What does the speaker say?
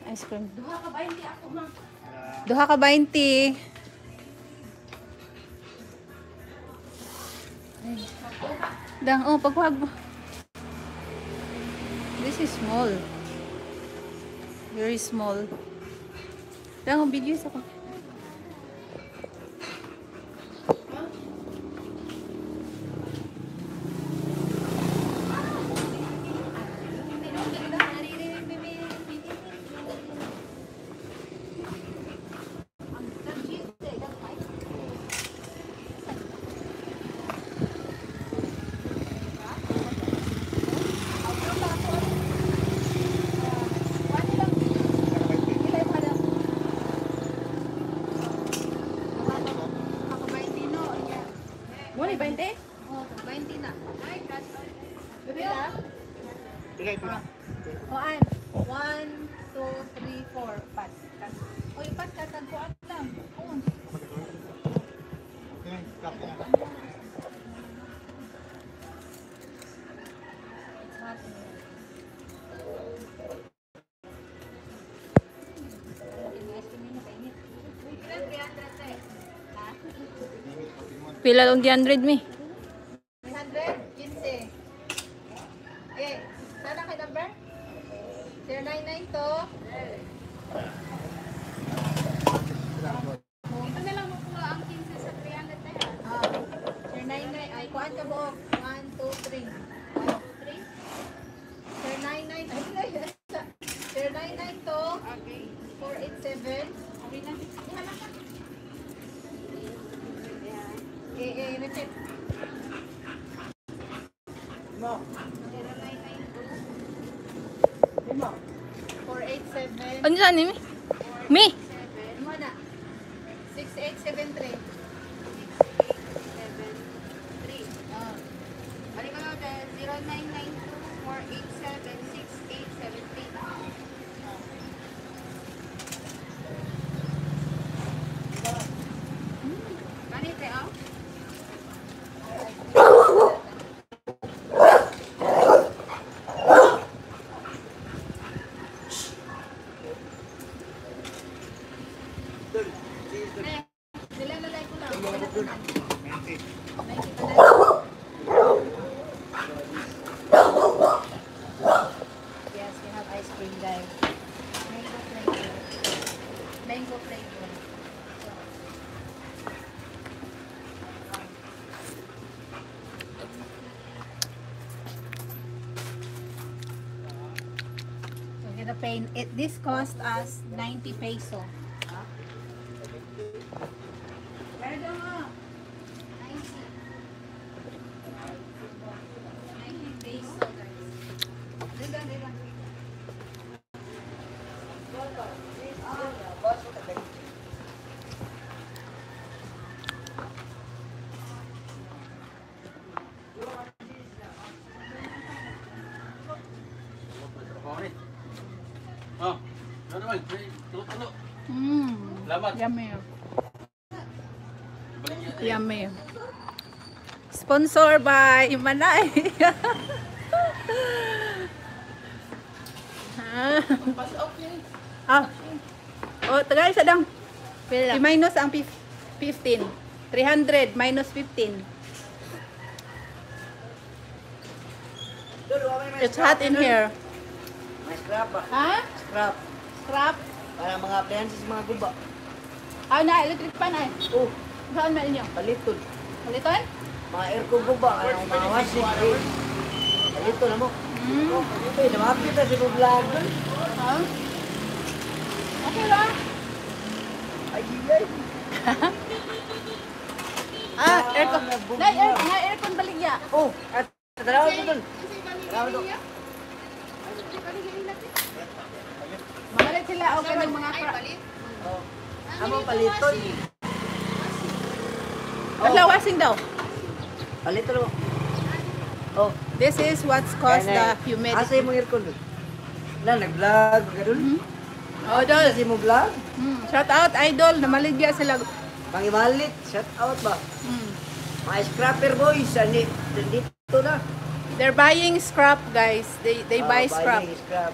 Ice cream. Duha ka 20 ako, ma. Duha ka 20. Ay. Dang, oh, pagkuhag mo. This is small. Very small. Dang, ang bilis ako. Muna, 20? Oo, 20 na. Ay, crush. Bebe na? Bigay ito na. Kuan. 1, 2, 3, 4, pas. Uy, pas ka, tagpuan lang. Oo. Okay, copy na. It's hot in here. Pila lang 100 mi. 300, 15. Eh, sana kay number? 099 to. Ito na lang makuha ang 15 sa 300 na yan. 099, ay kuhaan ka buok. 1, 2, 3. 1, 2, 3. 099, ay 099 to. 487. Okay na. Ihala ka. Repeat. Mo. 487. Ano saan ni mi? Mi! Mo na. 6873. 6873. Balik ko lang 0992-487-6873. Ganito oh. Nilalagay ko lang. Yes, we have ice cream guys. Mango flavor. Mango flavor. So we're gonna pay it. This cost us 90 peso. Perdón mo. 90. 90 peso guys. Diga. Oh, ano naman? Tulo-tulo. Salamat. Yummy. Balik niya. Yummy. Sponsor by Imanay. Ah. Oh, tagay sa dang. I-minus ang 15. 300 minus 15. It's hot in here. May scrap ba? Ha? Scrap. Scrap? Para mga appliances, mga guba. Ah, na electric pan ay. Oh, Saan na inyo? paliton. Paliton? Mga aircon guba. Ano, mga washing machine. Paliton na mo. Oh, pwede, namapit na si vlog. Ha? Okay lang. Ay, ay. Ah, aircon. Na aircon baligya. Oh, at dalawa ko dun. Dalawa dun. Mamalit sila o kanang mga Oh, amo paliton. Wala washing daw. Paliton mo. Oh, This is what's caused the asa humidity. yung mga aircon dun? Na, nag-vlog, ganun. Oh, dol. Kasi mo vlog. Shout out idol, namaligya sila. Pangimalit, shout out ba? Mga scrapper boys, dito na. They're buying scrap, guys. They buy scrap. Buying scrap.